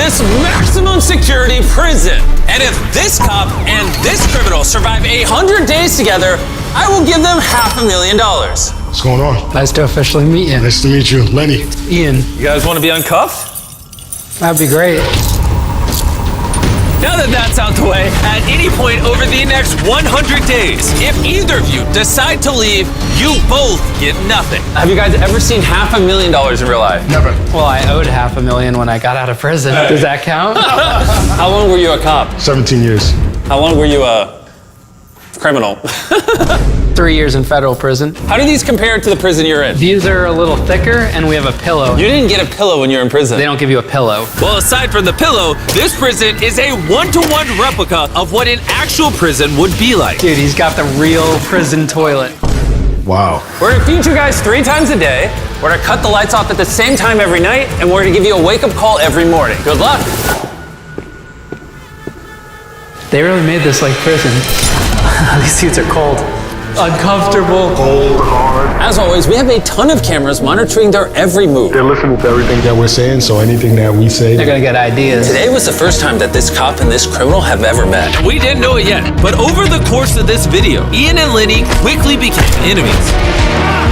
this maximum security prison. And if this cop and this criminal survive 100 days together, I will give them $500,000. What's going on? Nice to officially meet you. Nice to meet you, Lenny. Ian. You guys want to be uncuffed? That'd be great. Now that that's out the way, at any point over the next 100 days, if either of you decide to leave, you both get nothing. Have you guys ever seen $500,000 in real life? Never. Well, I owed $500,000 when I got out of prison. Does that count? How long were you a cop? 17 years. How long were you a criminal? 3 years in federal prison. How do these compare to the prison you're in? These are a little thicker, and we have a pillow. You didn't get a pillow when you were in prison. They don't give you a pillow. Well, aside from the pillow, this prison is a one-to-one replica of what an actual prison would be like. Dude, he's got the real prison toilet. Wow. We're gonna feed you guys 3 times a day. We're gonna cut the lights off at the same time every night, and we're gonna give you a wake-up call every morning. Good luck. They really made this like prison. These seats are cold. Uncomfortable. Cold, hard. As always, we have a ton of cameras monitoring their every move. They're listening to everything that we're saying, so anything that we say. They're gonna get ideas. Today was the first time that this cop and this criminal have ever met. And we didn't know it yet, but over the course of this video, Ian and Lenny quickly became enemies.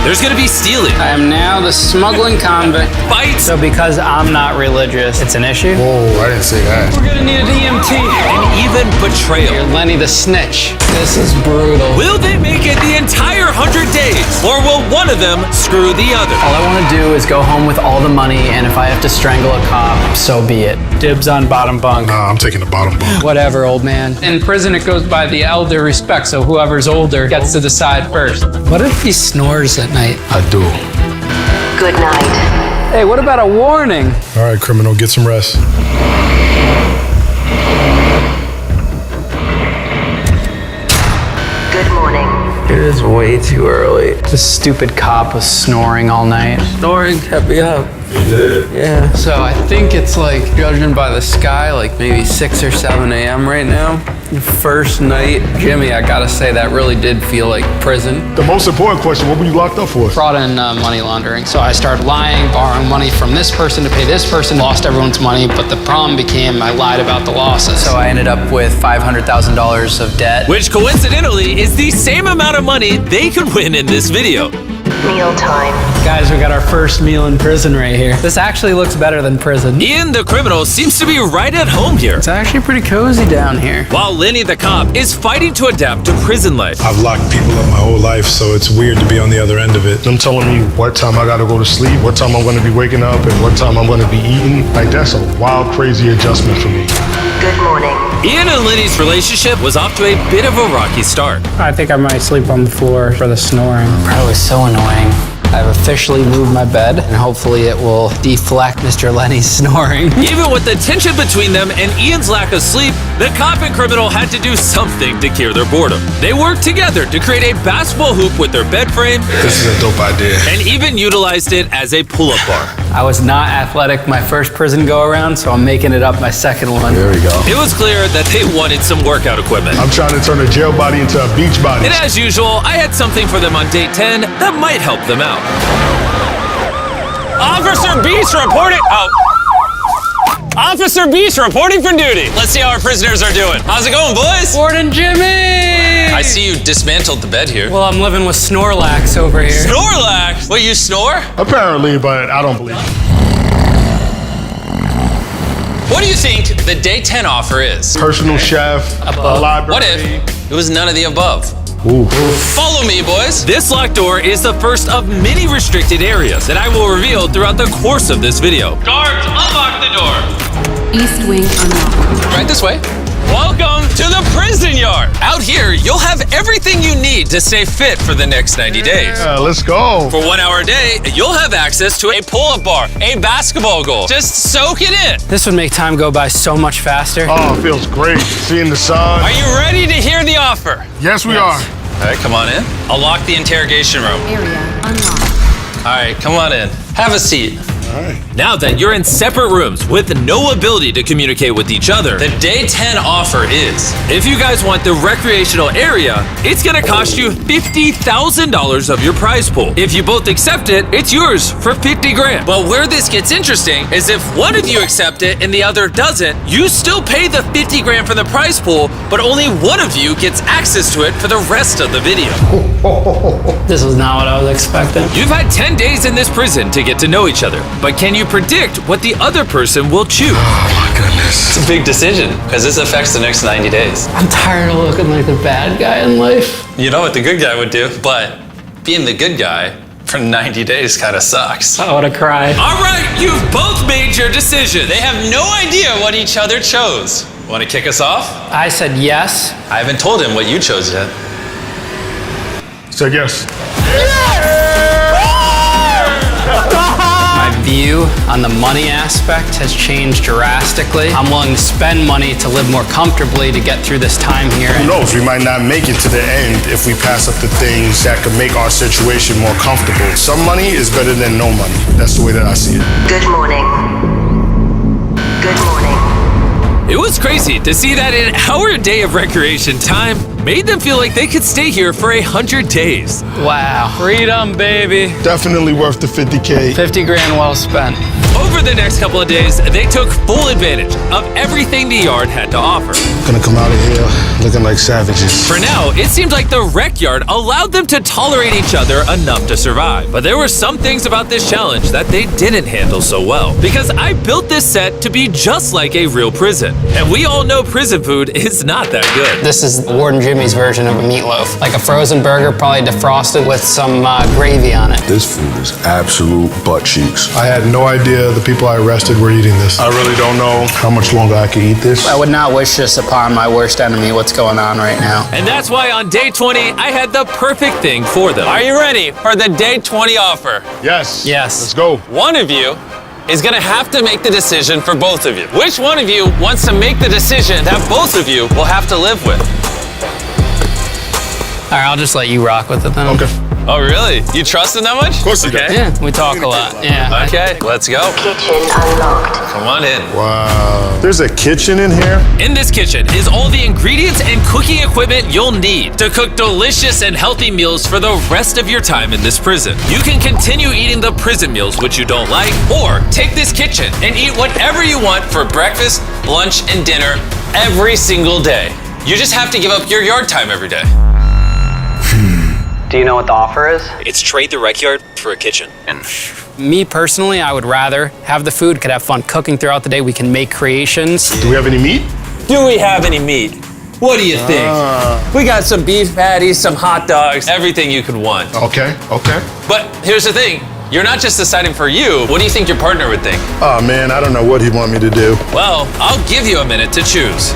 There's gonna be stealing, I am now the smuggling convict. fights, So because I'm not religious, it's an issue? Whoa, I didn't say that. We're gonna need an EMT. and even betrayal. You're Lenny the snitch. This is brutal. Will they make it the entire 100 days, or will one of them screw the other? All I want to do is go home with all the money, and if I have to strangle a cop, so be it. Dibs on bottom bunk. Nah, I'm taking the bottom bunk. Whatever, old man. In prison, it goes by the elder respect, so whoever's older gets to decide first. What if he snores at night? I do. Good night. Hey, what about a warning? All right, criminal, get some rest. Good morning. It is way too early. This stupid cop was snoring all night. Snoring kept me up. Yeah. So I think it's like, judging by the sky, like maybe 6 or 7 a.m. right now. First night, Jimmy, I gotta say that really did feel like prison. The most important question, what were you locked up for? Fraud and money laundering. So I started lying, borrowing money from this person to pay this person, lost everyone's money, but the problem became I lied about the losses. So I ended up with $500,000 of debt. Which coincidentally is the same amount of money they could win in this video. Meal time. Guys, we got our first meal in prison right here. This actually looks better than prison. Ian the criminal seems to be right at home here, It's actually pretty cozy down here. while Lenny the cop is fighting to adapt to prison life. I've locked people up my whole life, so it's weird to be on the other end of it. Them telling me what time I gotta go to sleep, what time I'm gonna be waking up, and what time I'm gonna be eating. Like, that's a wild, crazy adjustment for me. Good morning. Ian and Lenny's relationship was off to a bit of a rocky start. I think I might sleep on the floor for the snoring. Probably so annoying. I've officially moved my bed, and hopefully it will deflect Mr. Lenny's snoring. Even with the tension between them and Ian's lack of sleep, the cop and criminal had to do something to cure their boredom. They worked together to create a basketball hoop with their bed frame This is a dope idea. and even utilized it as a pull-up bar. I was not athletic my first prison go-around, so I'm making it up my second one. There we go. It was clear that they wanted some workout equipment. I'm trying to turn a jail body into a beach body. And as usual, I had something for them on day 10 that might help them out. Officer Beast reporting. Officer Beast reporting for duty. Let's see how our prisoners are doing. How's it going, boys? Warden Jimmy! I see you dismantled the bed here. Well, I'm living with Snorlax over here. Snorlax? What, you snore? Apparently, but I don't believe it. What do you think the day 10 offer is? Personal chef, a library. What if it was none of the above? Ooh. Follow me, boys. This locked door is the first of many restricted areas that I will reveal throughout the course of this video. Guards, unlock the door. East wing unlocked. Right this way. Welcome to the prison yard. Out here, you'll have everything you need to stay fit for the next 90 days. Yeah, let's go. For 1 hour a day, you'll have access to a pull-up bar, a basketball goal. Just soak it in. This would make time go by so much faster. Oh, it feels great. Seeing the sun. Are you ready to hear the offer? Yes, we are. All right, come on in. I'll lock the interrogation room. Area unlocked. All right, come on in. Have a seat. All right. Now that you're in separate rooms with no ability to communicate with each other, the day 10 offer is, if you guys want the recreational area, it's gonna cost you $50,000 of your prize pool. If you both accept it, it's yours for 50 grand. But where this gets interesting is if one of you accept it and the other doesn't, you still pay the 50 grand for the prize pool, but only one of you gets access to it for the rest of the video. This was not what I was expecting. You've had 10 days in this prison to get to know each other, but can you predict what the other person will choose? Oh my goodness. It's a big decision, because this affects the next 90 days. I'm tired of looking like the bad guy in life. You know what the good guy would do, but being the good guy for 90 days kind of sucks. I wanna cry. All right, you've both made your decision. They have no idea what each other chose. Want to kick us off? I said yes. I haven't told him what you chose yet. Said yes. My view on the money aspect has changed drastically. I'm willing to spend money to live more comfortably to get through this time here. Who knows? We might not make it to the end if we pass up the things that could make our situation more comfortable. Some money is better than no money. That's the way that I see it. Good morning. Good morning. It was crazy to see that an hour a day of recreation time made them feel like they could stay here for 100 days. Wow. Freedom, baby. Definitely worth the 50K. 50 grand well spent. Over the next couple of days, they took full advantage of everything the yard had to offer. Gonna come out of here looking like savages. For now, it seemed like the rec yard allowed them to tolerate each other enough to survive. But there were some things about this challenge that they didn't handle so well. Because I built this set to be just like a real prison. And we all know prison food is not that good. This is Warden Jimmy's version of a meatloaf. Like a frozen burger, probably defrosted with some gravy on it. This food is absolute butt cheeks. I had no idea the people I arrested were eating this. I really don't know how much longer I can eat this. I would not wish this upon my worst enemy, what's going on right now. And that's why on day 20, I had the perfect thing for them. Are you ready for the day 20 offer? Yes. Yes. Let's go. One of you is gonna have to make the decision for both of you. Which one of you wants to make the decision that both of you will have to live with? All right, I'll just let you rock with it then. Okay. Oh, really? You trust him that much? Of course he does. Yeah, we talk a lot. Yeah. Okay, let's go. Kitchen unlocked. Come on in. Wow. There's a kitchen in here? In this kitchen is all the ingredients and cooking equipment you'll need to cook delicious and healthy meals for the rest of your time in this prison. You can continue eating the prison meals which you don't like, or take this kitchen and eat whatever you want for breakfast, lunch, and dinner every single day. You just have to give up your yard time every day. Do you know what the offer is? It's trade the rec yard for a kitchen. Me personally, I would rather have the food, could have fun cooking throughout the day. We can make creations. Do we have any meat? Do we have any meat? What do you think? We got some beef patties, some hot dogs, everything you could want. Okay. But here's the thing. You're not just deciding for you. What do you think your partner would think? Oh man, I don't know what he'd want me to do. Well, I'll give you a minute to choose.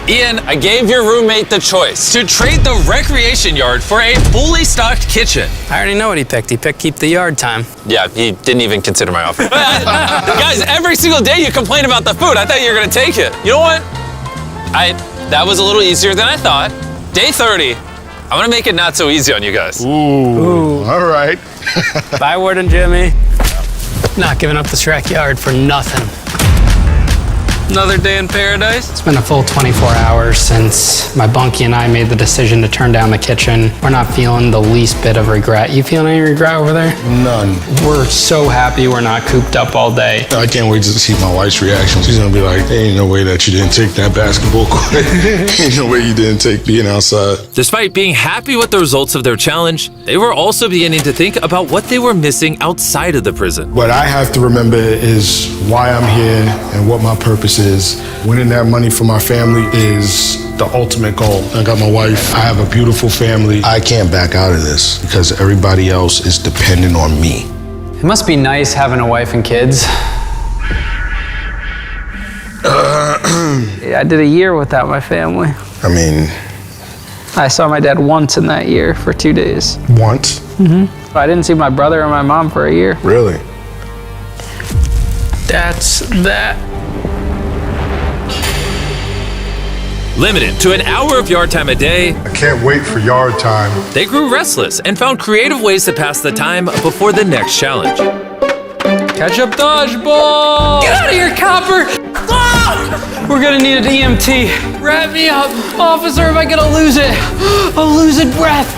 Ian, I gave your roommate the choice to trade the recreation yard for a fully stocked kitchen. I already know what he picked. He picked keep the yard time. Yeah, he didn't even consider my offer. Guys, every single day you complain about the food. I thought you were gonna take it. You know what? That was a little easier than I thought. Day 30, I'm gonna make it not so easy on you guys. Ooh. All right. Bye, Warden Jimmy. Not giving up this rec yard for nothing. Another day in paradise. It's been a full 24 hours since my bunkie and I made the decision to turn down the kitchen. We're not feeling the least bit of regret. You feeling any regret over there? None. We're so happy we're not cooped up all day. I can't wait to see my wife's reaction. She's gonna be like, there ain't no way that you didn't take that basketball court. Ain't no way you didn't take being outside. Despite being happy with the results of their challenge, they were also beginning to think about what they were missing outside of the prison. What I have to remember is why I'm here and what my purpose is. Winning that money for my family is the ultimate goal. I got my wife. I have a beautiful family. I can't back out of this because everybody else is dependent on me. It must be nice having a wife and kids. I did a year without my family. I mean, I saw my dad once in that year for 2 days. once? I didn't see my brother or my mom for a year. Really? That's that. Limited to an hour of yard time a day, I can't wait for yard time. they grew restless and found creative ways to pass the time before the next challenge. Catch up dodgeball! Get out of here, copper! Ah! We're gonna need an EMT. Wrap me up. Officer, am I gonna lose it? I'll lose it breath.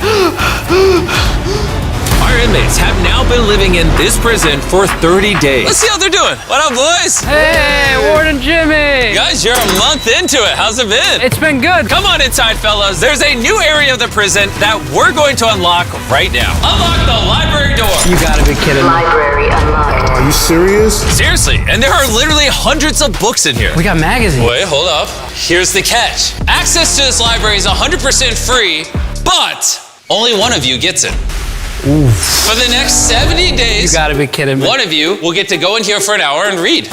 Our inmates have now been living in this prison for 30 days. Let's see how they're doing. What up, boys? Hey, Warden Jimmy! Guys, you're a month into it. How's it been? It's been good. Come on inside, fellas. There's a new area of the prison that we're going to unlock right now. Unlock the library door. You gotta be kidding me. Library unlocked. Are you serious? Seriously, and there are literally hundreds of books in here. We got magazines. Wait, hold up. Here's the catch. Access to this library is 100% free, but only one of you gets it. Oof. For the next 70 days, You gotta be kidding me. one of you will get to go in here for an hour and read.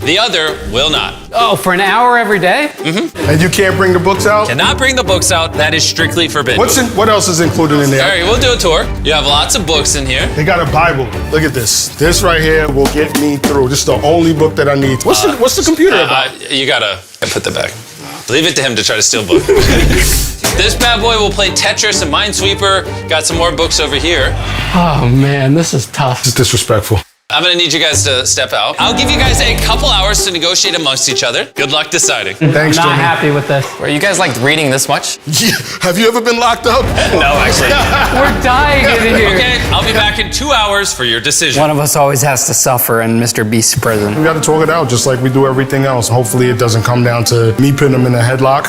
The other will not. Oh, for an hour every day? And you can't bring the books out? Cannot bring the books out. That is strictly forbidden. What else is included in All there? right, we'll do a tour. You have lots of books in here. They got a Bible. Look at this. This right here will get me through. This is the only book that I need. What's the computer about? You gotta put that back. Leave it to him to try to steal books. This bad boy will play Tetris and Minesweeper. Got some more books over here. Oh man, this is tough. It's disrespectful. I'm gonna need you guys to step out. I'll give you guys a couple hours to negotiate amongst each other. Good luck deciding. Thanks, I'm not Jimmy. happy with this. Are you guys like reading this much? Yeah. Have you ever been locked up? No, actually. We're dying in here. Okay, I'll be back in 2 hours for your decision. One of us always has to suffer in MrBeast's prison. We got to talk it out just like we do everything else. Hopefully it doesn't come down to me putting them in a headlock.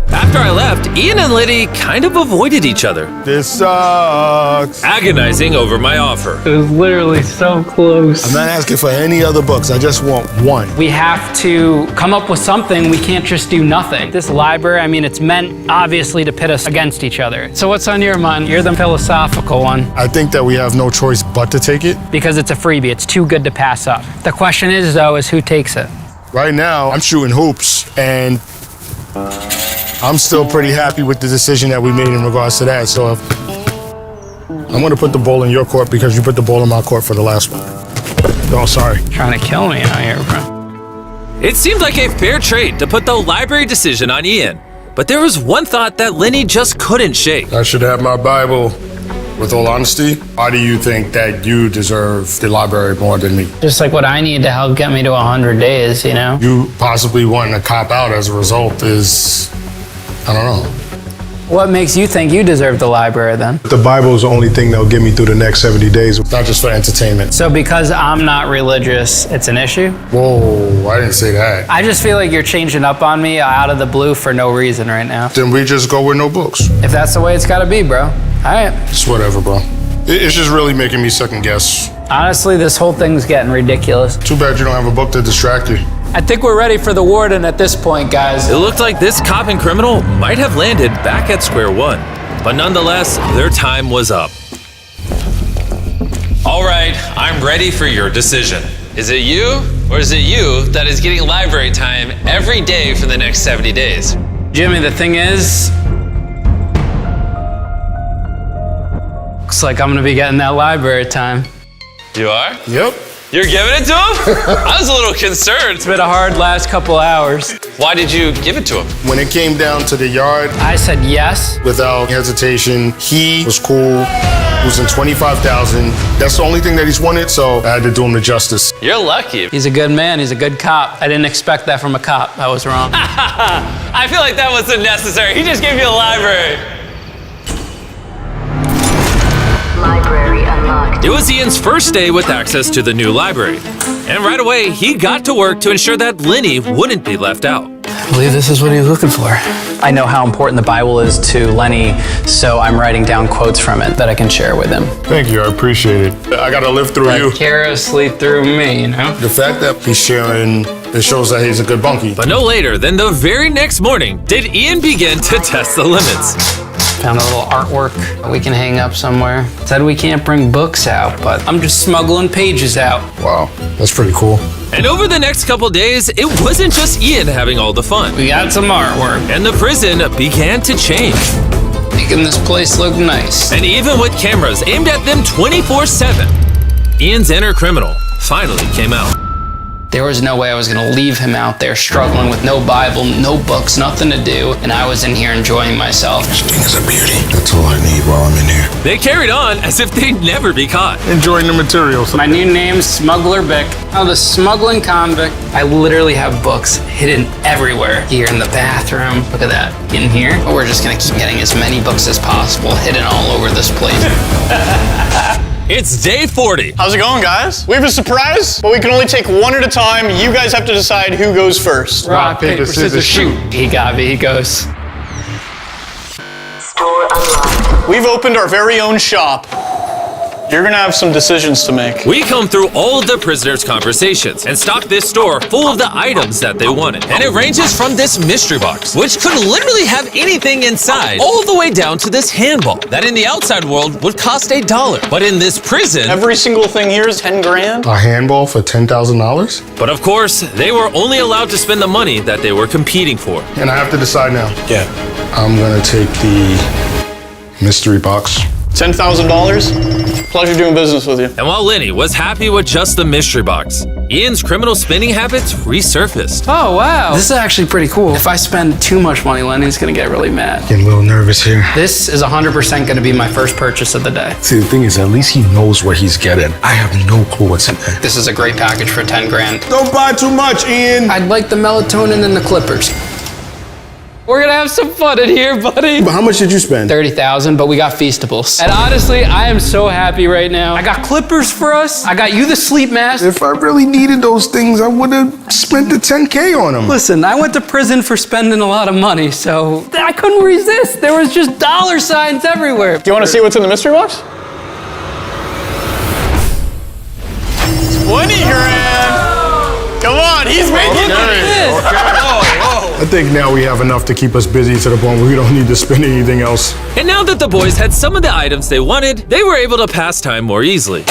After I left, Ian and Liddy kind of avoided each other, This sucks. agonizing over my offer. It was literally so close. I'm not asking for any other books. I just want one. We have to come up with something. We can't just do nothing. This library, I mean, it's meant obviously to pit us against each other. So what's on your mind? You're the philosophical one. I think that we have no choice but to take it. Because it's a freebie. It's too good to pass up. The question is, though, is who takes it? Right now, I'm shooting hoops, and I'm still pretty happy with the decision that we made in regards to that. So I'm going to put the ball in your court because you put the ball in my court for the last one. Oh, sorry. Trying to kill me out here, bro. It seemed like a fair trade to put the library decision on Ian, but there was one thought that Lenny just couldn't shake. I should have my Bible. With all honesty, why do you think that you deserve the library more than me? Just like what I need to help get me to 100 days, you know? You possibly wanting to cop out as a result is, I don't know. What makes you think you deserve the library then? The Bible is the only thing that'll get me through the next 70 days, not just for entertainment. So because I'm not religious, it's an issue? Whoa, I didn't say that. I just feel like you're changing up on me out of the blue for no reason right now. Then we just go with no books. If that's the way it's gotta be, bro. All right. It's whatever, bro. It's just really making me second guess. Honestly, this whole thing's getting ridiculous. Too bad you don't have a book to distract you. I think we're ready for the warden at this point, guys. It looked like this cop and criminal might have landed back at square one, but nonetheless, their time was up. All right, I'm ready for your decision. Is it you, or is it you that is getting library time every day for the next 70 days? Jimmy, the thing is, looks like I'm gonna be getting that library time. You are? Yep. You're giving it to him? I was a little concerned. It's been a hard last couple hours. Why did you give it to him? When it came down to the yard, I said yes. without hesitation, he was cool. He was in 25,000. That's the only thing that he's wanted, so I had to do him the justice. You're lucky. He's a good man, he's a good cop. I didn't expect that from a cop, I was wrong. I feel like that wasn't necessary. He just gave you a library. Library unlocked. It was Ian's first day with access to the new library. And right away, he got to work to ensure that Lenny wouldn't be left out. I believe this is what he was looking for. I know how important the Bible is to Lenny, so I'm writing down quotes from it that I can share with him. Thank you, I appreciate it. I gotta live through you. Vicariously through me, you know? The fact that he's sharing, it shows that he's a good bunkie. But no later than the very next morning did Ian begin to test the limits. Found a little artwork we can hang up somewhere. Said we can't bring books out, but I'm just smuggling pages out. Wow, that's pretty cool. And over the next couple days, it wasn't just Ian having all the fun. We got some artwork. And the prison began to change. Making this place look nice. And even with cameras aimed at them 24/7, Ian's inner criminal finally came out. There was no way I was gonna leave him out there struggling with no Bible, no books, nothing to do, and I was in here enjoying myself. This thing is a beauty. That's all I need while I'm in here. They carried on as if they'd never be caught. Enjoying the materials. My new name's Smuggler Bick. I'm the smuggling convict. I literally have books hidden everywhere. Here in the bathroom. Look at that. In here. We're just gonna keep getting as many books as possible hidden all over this place. It's day 40. How's it going, guys? We have a surprise, but we can only take one at a time. You guys have to decide who goes first. Rock, paper, scissors, shoot. He got me. He goes. Store unlocked. We've opened our very own shop. You're gonna have some decisions to make. We comb through all of the prisoners' conversations and stock this store full of the items that they wanted. And it ranges from this mystery box, which could literally have anything inside, all the way down to this handball that in the outside world would cost $1. But in this prison, Every single thing here is 10 grand. A handball for $10,000? but of course, they were only allowed to spend the money that they were competing for. And I have to decide now. Yeah. I'm gonna take the mystery box. $10,000. Pleasure doing business with you. And while Lenny was happy with just the mystery box, Ian's criminal spending habits resurfaced. Oh, wow. This is actually pretty cool. If I spend too much money, Lenny's gonna get really mad. Getting a little nervous here. This is 100% gonna be my first purchase of the day. See, the thing is, at least he knows what he's getting. I have no clue what's in there. This is a great package for 10 grand. Don't buy too much, Ian. I'd like the melatonin and the clippers. We're gonna have some fun in here, buddy. But how much did you spend? 30,000, but we got Feastables. And honestly, I am so happy right now. I got clippers for us. I got you the sleep mask. If I really needed those things, I would have spent the 10K on them. Listen, I went to prison for spending a lot of money, so I couldn't resist. There was just dollar signs everywhere. Do you want to see what's in the mystery box? 20 grand. Come on, he's making it. I think now we have enough to keep us busy to the point where we don't need to spend anything else. And now that the boys had some of the items they wanted, they were able to pass time more easily.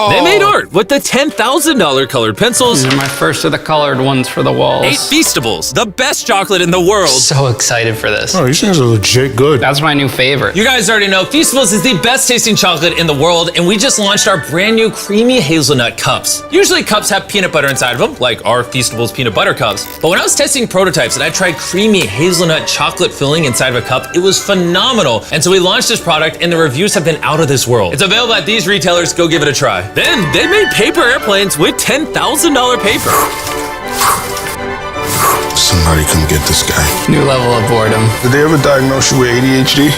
They made art with the $10,000 colored pencils, These are my first of the colored ones for the walls. 8 Feastables, the best chocolate in the world. So excited for this. Oh, these things are legit good. That's my new favorite. You guys already know Feastables is the best tasting chocolate in the world, and we just launched our brand new creamy hazelnut cups. Usually cups have peanut butter inside of them, like our Feastables peanut butter cups. But when I was testing prototypes and I tried creamy hazelnut chocolate filling inside of a cup, it was phenomenal. And so we launched this product and the reviews have been out of this world. It's available at these retailers, go give it a try. Then they made paper airplanes with $10,000 paper. Somebody come get this guy. New level of boredom. Did they ever diagnose you with ADHD?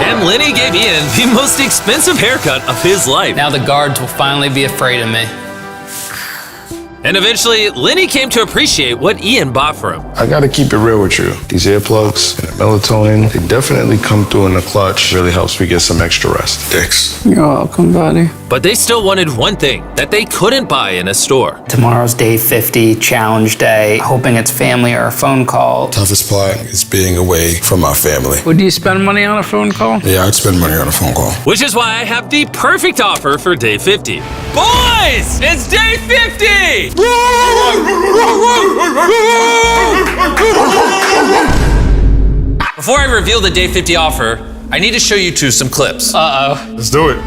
And Lenny gave Ian the most expensive haircut of his life. Now the guards will finally be afraid of me. And eventually, Lenny came to appreciate what Ian bought for him. I gotta keep it real with you. These earplugs and the melatonin, they definitely come through in the clutch. Really helps me get some extra rest. Thanks. You're welcome, buddy. But they still wanted one thing that they couldn't buy in a store. Tomorrow's day 50, challenge day. Hoping it's family or a phone call. Toughest part is being away from my family. Would you spend money on a phone call? Yeah, I'd spend money on a phone call. Which is why I have the perfect offer for day 50. Boys, it's day 50! Before I reveal the day 50 offer, I need to show you two some clips. Let's do it.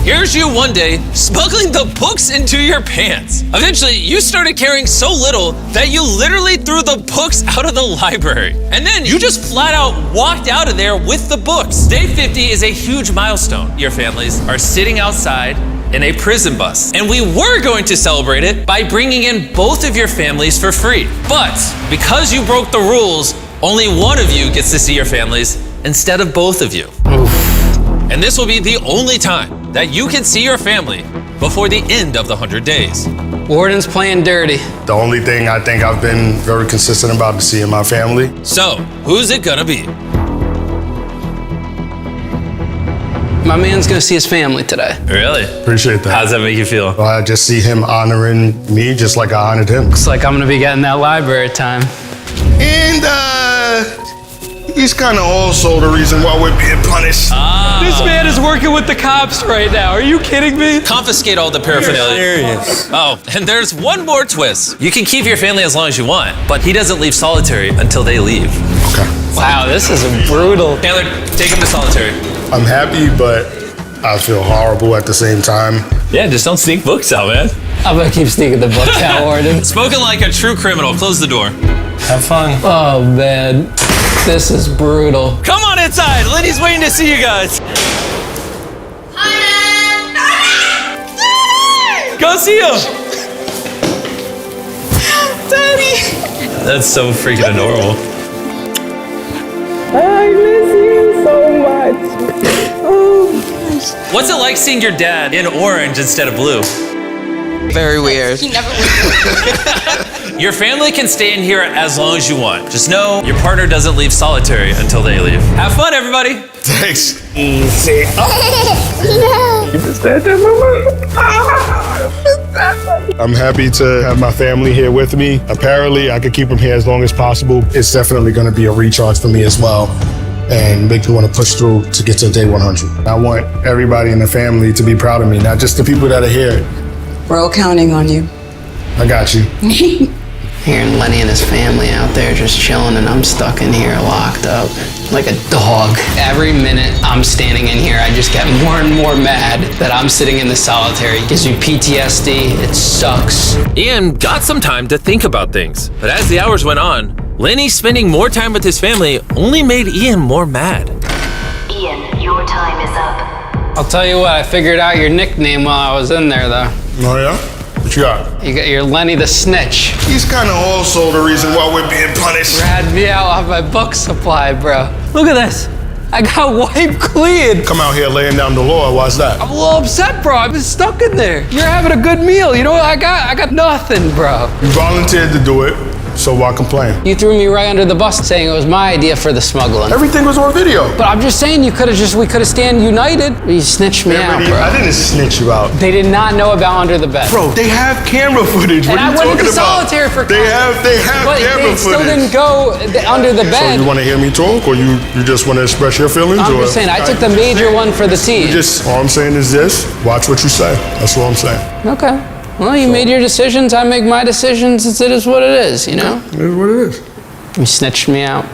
Here's you one day smuggling the books into your pants. Eventually, you started carrying so little that you literally threw the books out of the library. And then you just flat out walked out of there with the books. Day 50 is a huge milestone. Your families are sitting outside in a prison bus. And we were going to celebrate it by bringing in both of your families for free. But because you broke the rules, only one of you gets to see your families instead of both of you. And this will be the only time that you can see your family before the end of the 100 days. Warden's playing dirty. The only thing I think I've been very consistent about is seeing my family. So, who's it gonna be? My man's gonna see his family today. Really? Appreciate that. How does that make you feel? I just see him honoring me just like I honored him. Looks like I'm gonna be getting that library time. And he's kind of also the reason why we're being punished. This man is working with the cops right now. Are you kidding me? Confiscate all the paraphernalia. Oh, and there's one more twist. You can keep your family as long as you want, but he doesn't leave solitary until they leave. Okay. Wow, this is brutal. Taylor, take him to solitary. I'm happy, but I feel horrible at the same time. Yeah, just don't sneak books out, man. I'm gonna keep sneaking the books out, Warden. Spoken like a true criminal. Close the door. Have fun. Oh man, this is brutal. Come on inside. Lenny's waiting to see you guys. Go see him. Daddy. That's so freaking adorable. I miss you so much. Oh. What's it like seeing your dad in orange instead of blue? Very weird. He never Your family can stay in here as long as you want. Just know your partner doesn't leave solitary until they leave. Have fun, everybody. Thanks. Easy. I'm happy to have my family here with me. Apparently, I could keep them here as long as possible. It's definitely going to be a recharge for me as well and make me want to push through to get to day 100. I want everybody in the family to be proud of me, not just the people that are here. We're all counting on you. I got you. Hearing Lenny and his family out there just chilling, and I'm stuck in here locked up like a dog. Every minute I'm standing in here, I just get more and more mad that I'm sitting in the solitary. It gives me PTSD. It sucks. Ian got some time to think about things, but as the hours went on, Lenny spending more time with his family only made Ian more mad. Ian, your time is up. I'll tell you what, I figured out your nickname while I was in there, though. Oh, yeah? What you got? You got your Lenny the Snitch. He's kind of also the reason why we're being punished. Had me out on my book supply, bro. Look at this. I got wipe clean. Come out here laying down the law. Why's that? I'm a little upset, bro. I've been stuck in there. You're having a good meal. You know what I got? I got nothing, bro. You volunteered to do it, so why complain? You threw me right under the bus saying it was my idea for the smuggling. Everything was on video. But I'm just saying we could have stayed united. You snitched me out, bro. I didn't snitch you out. They did not know about under the bed. Bro, they have camera footage. What And are I you went talking into about? solitary for They have but camera they still footage. didn't go under the So bed. you want to hear me talk, or you just want to express your feelings? I'm or? just saying, I took the major one for the team. All I'm saying is this: watch what you say. That's all I'm saying. Okay. Well, you made your decisions. I make my decisions. It is what it is, you know? It is what it is. You snitched me out.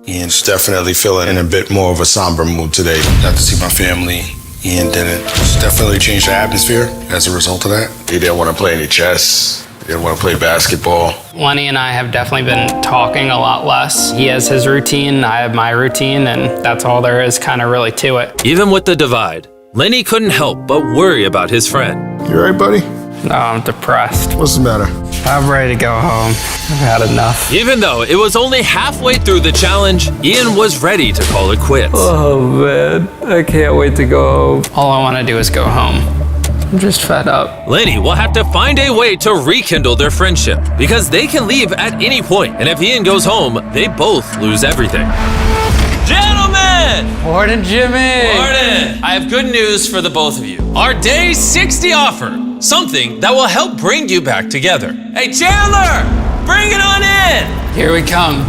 Ian's definitely feeling in a bit more of a somber mood today. Got to see my family. Ian didn't. It's definitely changed the atmosphere as a result of that. He didn't want to play any chess. He didn't want to play basketball. Lenny and I have definitely been talking a lot less. He has his routine, I have my routine, and that's all there is kind of really to it. Even with the divide, Lenny couldn't help but worry about his friend. You all right, buddy? No, I'm depressed. What's the matter? I'm ready to go home. I've had enough. Even though it was only halfway through the challenge, Ian was ready to call it quits. Oh man, I can't wait to go home. All I want to do is go home. I'm just fed up. Lenny will have to find a way to rekindle their friendship because they can leave at any point, and if Ian goes home, they both lose everything. Gentlemen! Morning, Jimmy! Morning! I have good news for the both of you. Our day 60 offer, something that will help bring you back together. Hey, Chandler! Bring it on in! Here we come.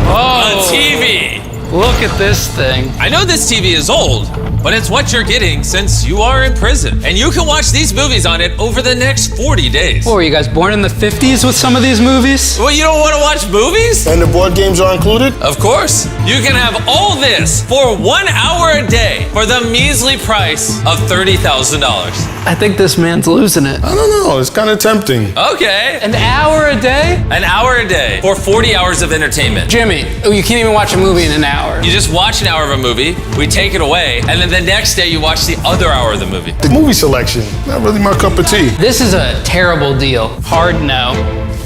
Oh, A TV. look at this thing. I know this TV is old, but it's what you're getting since you are in prison. And you can watch these movies on it over the next 40 days. Oh, were you guys born in the 50s with some of these movies? Well, you don't want to watch movies? And the board games are included? Of course. You can have all this for 1 hour a day for the measly price of $30,000. I think this man's losing it. I don't know. It's kind of tempting. Okay. An hour a day? An hour a day for 40 hours of entertainment. Jimmy, oh, you can't even watch a movie in an hour. You just watch an hour of a movie, we take it away, and then the next day you watch the other hour of the movie. The movie selection, not really my cup of tea. This is a terrible deal. Hard no.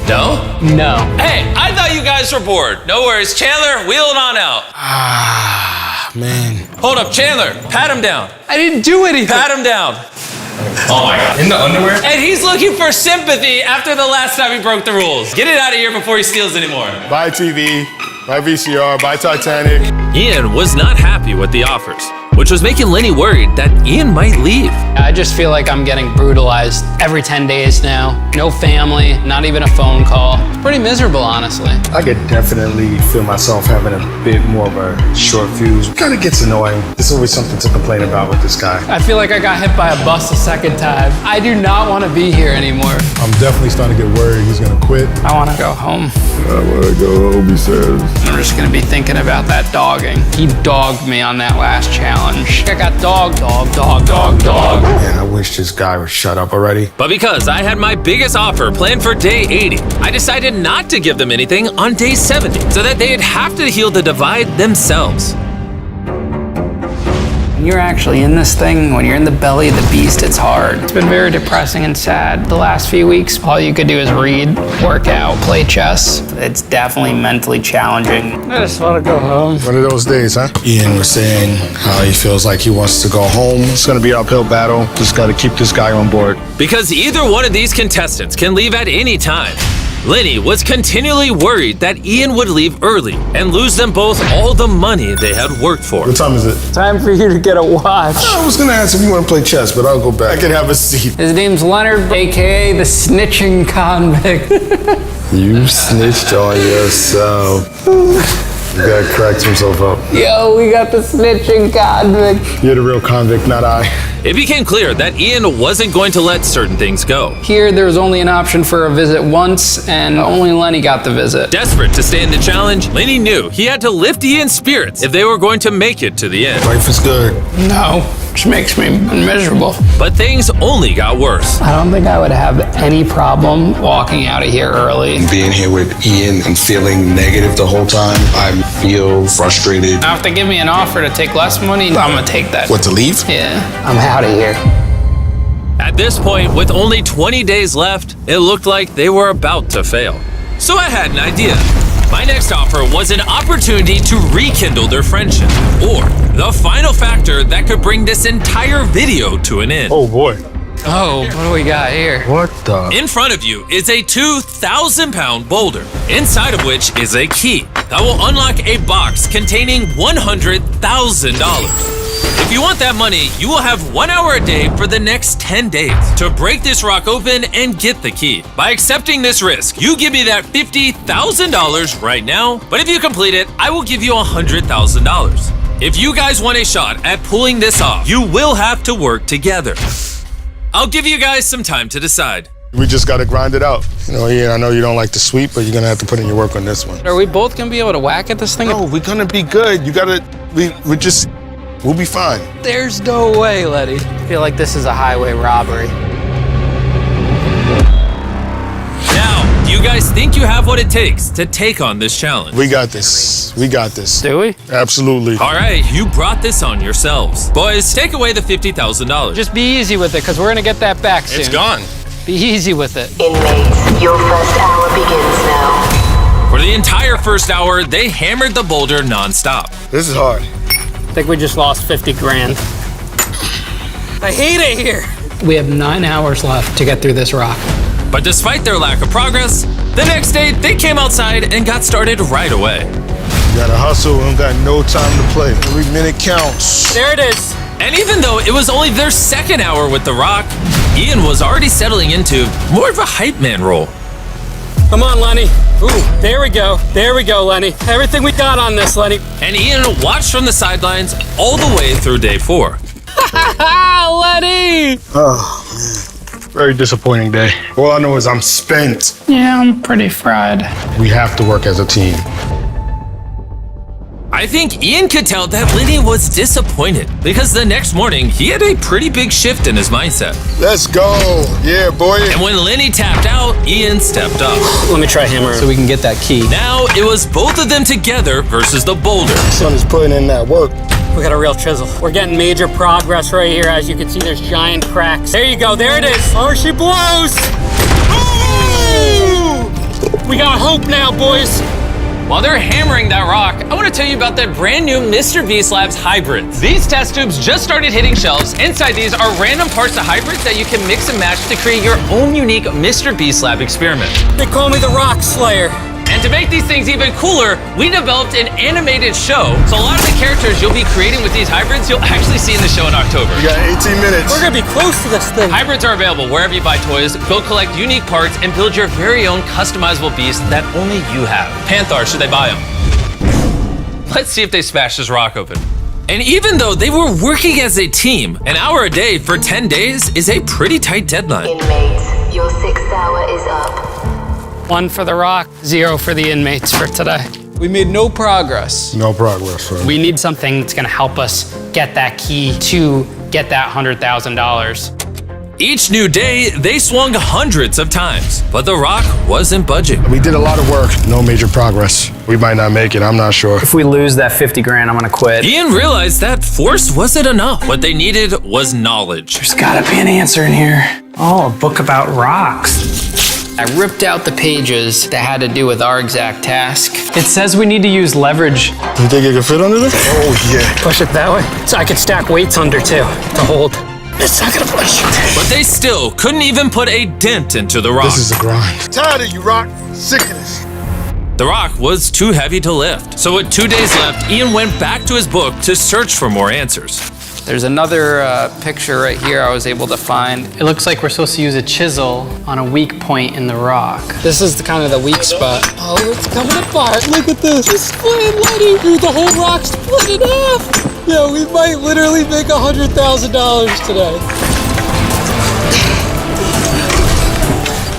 No? No. Hey, I thought you guys were bored. No worries. Chandler, wheel it on out. Ah, man. Hold up, Chandler, pat him down. I didn't do anything. Pat him down. Oh my God. In the underwear? And he's looking for sympathy after the last time he broke the rules. Get it out of here before he steals anymore. Buy TV, buy VCR, buy Titanic. Ian was not happy with the offers, which was making Lenny worried that Ian might leave. I just feel like I'm getting brutalized every 10 days now. No family, not even a phone call. Pretty miserable, honestly. I could definitely feel myself having a bit more of a short fuse. Kind of gets annoying. There's always something to complain about with this guy. I feel like I got hit by a bus a second time. I do not want to be here anymore. I'm definitely starting to get worried he's gonna quit. I want to go home. I wanna go home, he says. I'm just going to be thinking about that dogging. He dogged me on that last challenge. I got dog. Man, I wish this guy would shut up already. But because I had my biggest offer planned for day 80, I decided not to give them anything on day 70 so that they'd have to heal the divide themselves. When you're actually in this thing, when you're in the belly of the beast, it's hard. It's been very depressing and sad. The last few weeks, all you could do is read, work out, play chess. It's definitely mentally challenging. I just want to go home. One of those days, huh? Ian was saying how he feels like he wants to go home. It's gonna be an uphill battle. Just gotta keep this guy on board. Because either one of these contestants can leave at any time, Lenny was continually worried that Ian would leave early and lose them both all the money they had worked for. What time is it? Time for you to get a watch. I was gonna ask if you wanna play chess, but I'll go back. I can have a seat. His name's Leonard, AKA the snitching convict. You snitched on yourself. The guy cracked himself up. Yo, we got the snitching convict. You're the real convict, not I. It became clear that Ian wasn't going to let certain things go. Here, there was only an option for a visit once, and only Lenny got the visit. Desperate to stay in the challenge, Lenny knew he had to lift Ian's spirits if they were going to make it to the end. Life is good. No, which makes me miserable. But things only got worse. I don't think I would have any problem walking out of here early. Being here with Ian and feeling negative the whole time, I feel frustrated. Now, if they give me an offer to take less money, I'm gonna take that. What, to leave? Yeah, I'm out of here. At this point, with only 20 days left, it looked like they were about to fail. So I had an idea. My next offer was an opportunity to rekindle their friendship, or the final factor that could bring this entire video to an end. Oh boy. Oh, what do we got here? What the? In front of you is a 2,000-pound boulder, inside of which is a key that will unlock a box containing $100,000. If you want that money, you will have 1 hour a day for the next 10 days to break this rock open and get the key. By accepting this risk, you give me that $50,000 right now, but if you complete it, I will give you $100,000. If you guys want a shot at pulling this off, you will have to work together. I'll give you guys some time to decide. We just gotta grind it out. You know, Ian, I know you don't like to sweep, but you're gonna have to put in your work on this one. Are we both gonna be able to whack at this thing? No, we're gonna be good. You gotta, we'll be fine. There's no way, Letty. I feel like this is a highway robbery. Now, do you guys think you have what it takes to take on this challenge? We got this. We got this. Do we? Absolutely. All right, you brought this on yourselves. Boys, take away the $50,000. Just be easy with it, because we're gonna get that back soon. It's gone. Be easy with it. Inmates, your first hour begins now. For the entire first hour, they hammered the boulder nonstop. This is hard. I think we just lost 50 grand. I hate it here. We have 9 hours left to get through this rock. But despite their lack of progress, the next day they came outside and got started right away. You gotta hustle. We don't got no time to play. Every minute counts. There it is. And even though it was only their second hour with the rock, Ian was already settling into more of a hype man role. Come on, Lenny. Ooh, there we go. There we go, Lenny. Everything we got on this, Lenny. And Ian watched from the sidelines all the way through day 4. Lenny! Oh, man. Very disappointing day. All I know is I'm spent. Yeah, I'm pretty fried. We have to work as a team. I think Ian could tell that Lenny was disappointed because the next morning he had a pretty big shift in his mindset. Let's go. Yeah, boy. And when Lenny tapped out, Ian stepped up. Let me try hammer so we can get that key. Now it was both of them together versus the boulder. Son is putting in that work. We got a real chisel. We're getting major progress right here. As you can see, there's giant cracks. There you go. There it is. Oh, she blows. Ooh! We got hope now, boys. While they're hammering that rock, I want to tell you about the brand new MrBeast Lab Hybrids. These test tubes just started hitting shelves. Inside these are random parts of hybrids that you can mix and match to create your own unique MrBeast Lab experiment. They call me the Rock Slayer. And to make these things even cooler, we developed an animated show. So a lot of the characters you'll be creating with these hybrids, you'll actually see in the show in October. You got 18 minutes. We're gonna be close to this thing. Hybrids are available wherever you buy toys. Go collect unique parts and build your very own customizable beast that only you have. Panthar, should they buy them? Let's see if they smash this rock open. And even though they were working as a team, an hour a day for 10 days is a pretty tight deadline. Inmates, your 6th hour is up. 1 for the rock, 0 for the inmates for today. We made no progress. No progress, sir. We need something that's gonna help us get that key to get that $100,000. Each new day, they swung hundreds of times, but the rock wasn't budging. We did a lot of work, no major progress. We might not make it, I'm not sure. If we lose that 50 grand, I'm gonna quit. Ian realized that force wasn't enough. What they needed was knowledge. There's gotta be an answer in here. Oh, a book about rocks. I ripped out the pages that had to do with our exact task. It says we need to use leverage. You think it can fit under there? Oh, yeah. Push it that way. So I could stack weights under too, to hold. It's not gonna push. But they still couldn't even put a dent into the rock. This is a grind. Tired of you, Rock. Sick of this. The rock was too heavy to lift. So with 2 days left, Ian went back to his book to search for more answers. There's another picture right here I was able to find. It looks like we're supposed to use a chisel on a weak point in the rock. This is kind of the weak spot. Oh, it's coming apart. Look at this. It's split, Letty. Dude, the whole rock's split in half. Yeah, we might literally make $100,000 today.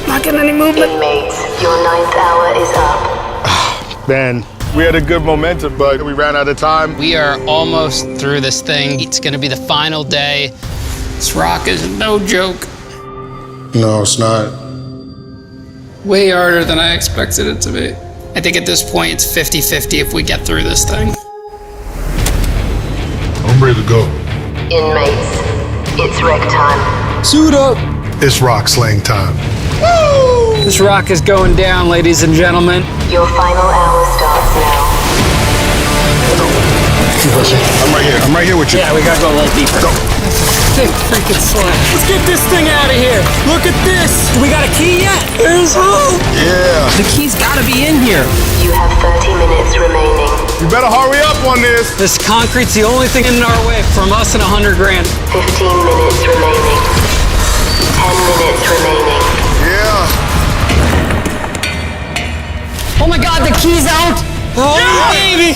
Not getting any movement. Inmates, your 9th hour is up. Man, we had a good momentum, but we ran out of time. We are almost through this thing. It's gonna be the final day. This rock is no joke. No, it's not. Way harder than I expected it to be. I think at this point it's 50-50 if we get through this thing. I'm ready to go. Inmates, it's wreck time. Suit up. It's rock slaying time. This rock is going down, ladies and gentlemen. Your final hour starts now. I'm right here with you. Yeah, we gotta go a little deeper. Go. Thick freaking slime. Let's get this thing out of here. Look at this. Do we got a key yet? There's hope. Yeah. The key's gotta be in here. You have 30 minutes remaining. You better hurry up on this. This concrete's the only thing in our way from us and 100 grand. 15 minutes remaining. 10 minutes remaining. Yeah. Oh my God, the key's out. Oh, baby.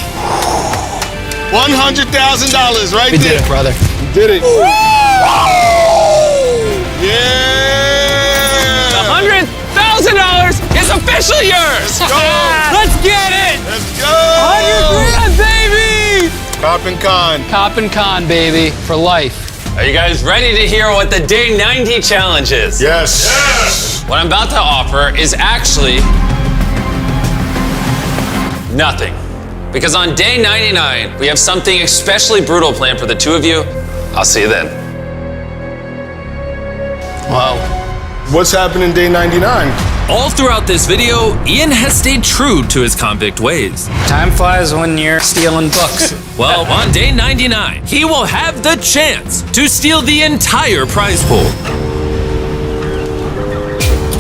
$100,000 right We there. did it, brother. You did it. Yeah. $100,000 is officially yours. Go. Let's get it. Let's go. 100 grand, baby. Cop and con. Cop and con, baby, for life. Are you guys ready to hear what the day 90 challenge is? Yes. What I'm about to offer is actually nothing. Because on day 99, we have something especially brutal planned for the two of you. I'll see you then. Well, What's happening day 99? All throughout this video, Ian has stayed true to his convict ways. time flies when you're stealing books. Well, on day 99, he will have the chance to steal the entire prize pool.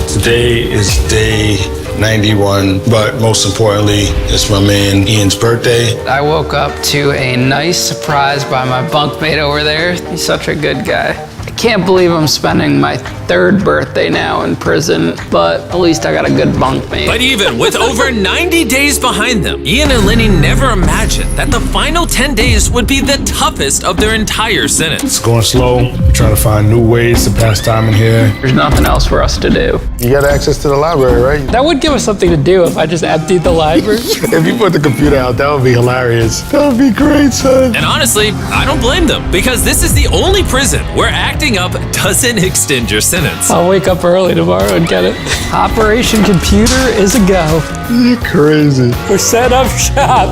Today is day 91, but most importantly, it's my man Ian's birthday. I woke up to a nice surprise by my bunkmate over there. He's such a good guy. I can't believe I'm spending my 3rd birthday now in prison, but at least I got a good bunkmate. But even with over 90 days behind them, Ian and Lenny never imagined that the final 10 days would be the toughest of their entire sentence. It's going slow. Trying to find new ways to pass time in here. There's nothing else for us to do. You got access to the library, right? That would give us something to do if I just emptied the library. If you put the computer out, that would be hilarious. That would be great, son. And honestly, I don't blame them, because this is the only prison where acting up doesn't extend your sentence. I'll wake up early tomorrow and get it. Operation Computer is a go. You're crazy. We're set up shop.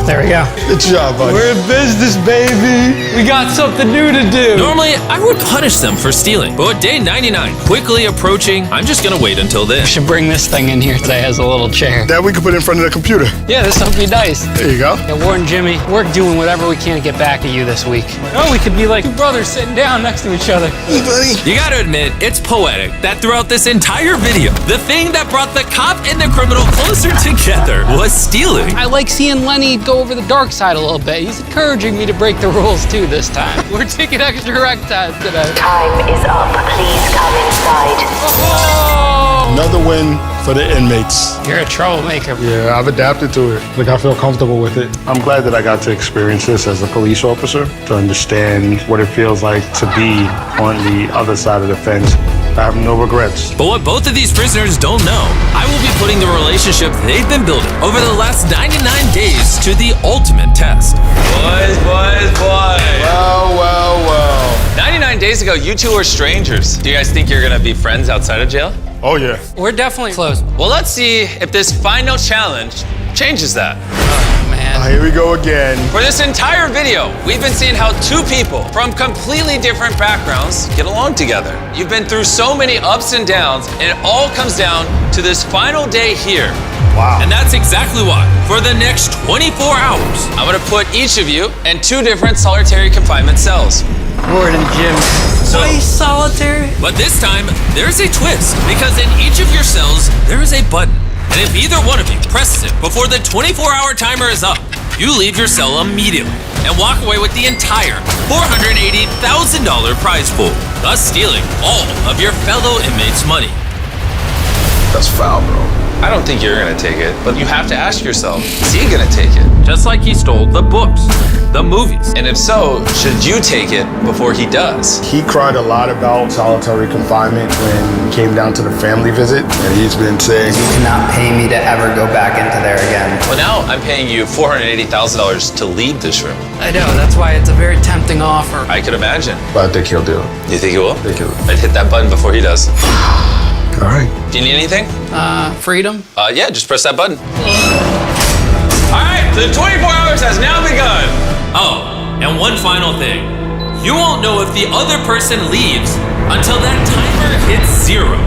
There we go. Good job, buddy. We're in business, baby. We got something new to do. Normally, I would punish them for stealing, but with day 99 quickly approaching, I'm just gonna wait until then. We should bring this thing in here today as a little chair. That we can put in front of the computer. Yeah, this would be nice. There you go. Yeah, Warren, Jimmy, we're doing whatever we can to get back at you this week. Oh, we could be like two brothers sitting down next to each other. Hey, buddy. You gotta admit, it's poetic that throughout this entire video, the thing that brought the cop and the criminal closer together was stealing. I like seeing Lenny go over the dark side a little bit. He's encouraging me to break the rules too this time. We're taking extra rec time today. Time is up. Please come inside. Oh! Another win for the inmates. You're a troublemaker. Yeah, I've adapted to it. Like, I feel comfortable with it. I'm glad that I got to experience this as a police officer, to understand what it feels like to be on the other side of the fence. I have no regrets. But what both of these prisoners don't know, I will be putting the relationship they've been building over the last 99 days to the ultimate test. Boys. Well. 99 days ago, you two were strangers. Do you guys think you're gonna be friends outside of jail? Oh, yeah. We're definitely close. Well, let's see if this final challenge changes that. Here we go again. For this entire video, we've been seeing how two people from completely different backgrounds get along together. You've been through so many ups and downs, and it all comes down to this final day here. Wow. And that's exactly why, for the next 24 hours, I'm gonna put each of you in two different solitary confinement cells. Warren and Jim. So, solitary? but this time, there's a twist, because in each of your cells, there is a button. And if either one of you presses it before the 24-hour timer is up, you leave your cell immediately and walk away with the entire $480,000 prize pool, thus stealing all of your fellow inmates' money. That's foul, bro. I don't think you're gonna take it, but you have to ask yourself, is he gonna take it? Just like he stole the books, the movies. And if so, should you take it before he does? He cried a lot about solitary confinement when it came down to the family visit, and he's been saying, You cannot pay me to ever go back into there again. Well, now I'm paying you $480,000 to leave this room. I know, that's why it's a very tempting offer. I could imagine. but I think he'll do it. You think he will? I think he'll. I'd hit that button before he does. All right. Do you need anything? Freedom? Yeah, just press that button. All right, the 24 hours has now begun. Oh, and one final thing. You won't know if the other person leaves until that timer hits 0.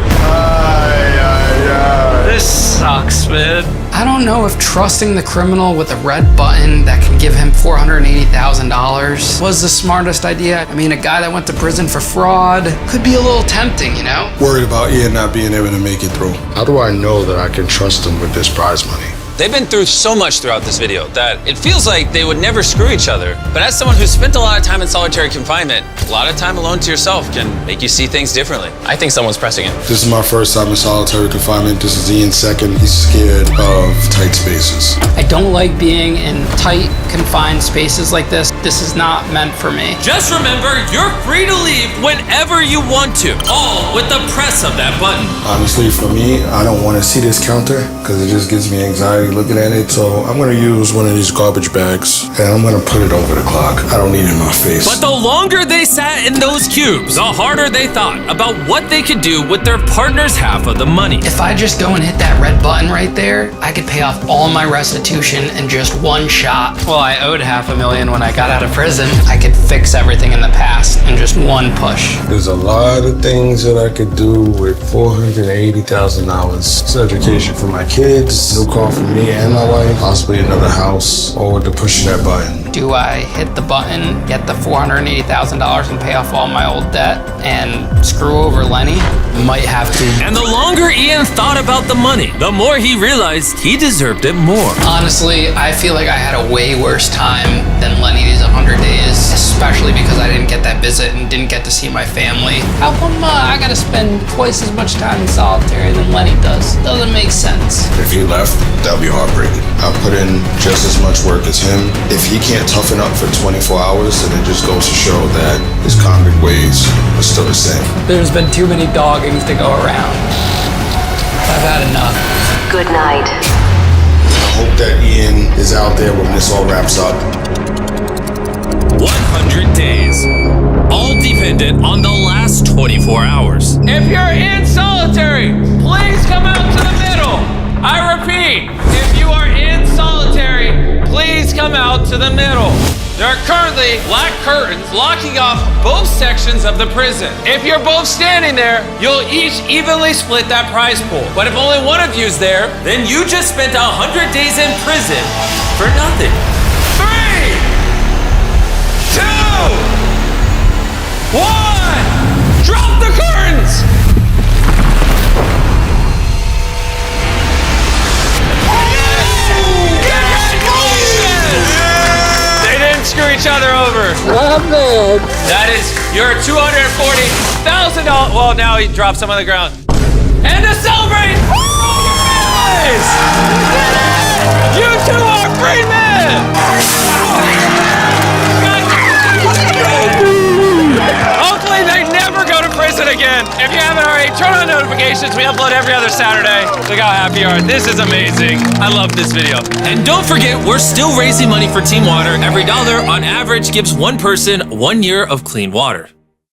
This sucks, man. I don't know if trusting the criminal with a red button that can give him $480,000 was the smartest idea. I mean, a guy that went to prison for fraud could be a little tempting, you know? Worried about Ian not being able to make it through. How do I know that I can trust him with this prize money? They've been through so much throughout this video that it feels like they would never screw each other. But as someone who's spent a lot of time in solitary confinement, a lot of time alone to yourself can make you see things differently. I think someone's pressing it. This is my first time in solitary confinement. This is Ian's second. He's scared of tight spaces. I don't like being in tight, confined spaces like this. This is not meant for me. Just remember, you're free to leave whenever you want to, all with the press of that button. Honestly, for me, I don't want to see this counter because it just gives me anxiety looking at it. So I'm going to use one of these garbage bags and I'm going to put it over the clock. I don't need it in my face. But the longer they sat in those cubes, the harder they thought about what they could do with their partner's half of the money. If I just go and hit that red button right there, I could pay off all my restitution in just one shot. Well, I owed $500,000 when I got out of prison. I could fix everything in the past in just one push. There's a lot of things that I could do with $480,000. It's education for my kids, new car for me and my wife, possibly another house, or with the push of that button. Do I hit the button, get the $480,000 and pay off all my old debt and screw over Lenny? Might have to. And the longer Ian thought about the money, the more he realized he deserved it more. Honestly, I feel like I had a way worse time than Lenny these 100 days, especially because I didn't get that visit and didn't get to see my family. How come I gotta spend twice as much time in solitary than Lenny does? Doesn't make sense. If he left, that would be heartbreaking. I put in just as much work as him. If he can't toughen up for 24 hours, then it just goes to show that his convict ways are still the same. There's been too many doggings to go around. I've had enough. Good night. I hope that Ian is out there when this all wraps up. 100 days. All dependent on the last 24 hours. If you're in solitary, please come out to the middle. I repeat, if you are in solitary, please come out to the middle. There are currently black curtains locking off both sections of the prison. If you're both standing there, you'll each evenly split that prize pool. But if only one of you's there, then you just spent 100 days in prison for nothing. 3, 2, 1, drop the curtains! Screw each other over. Not bad. That is your $240,000. Well, now he dropped some on the ground. And to celebrate, guys, you two are free men. Hopefully they never go to prison again. If you haven't already, turn on notifications. We upload every other Saturday. Look how happy you are. This is amazing. I love this video. And don't forget, we're still raising money for Team Water. Every dollar on average gives one person 1 year of clean water.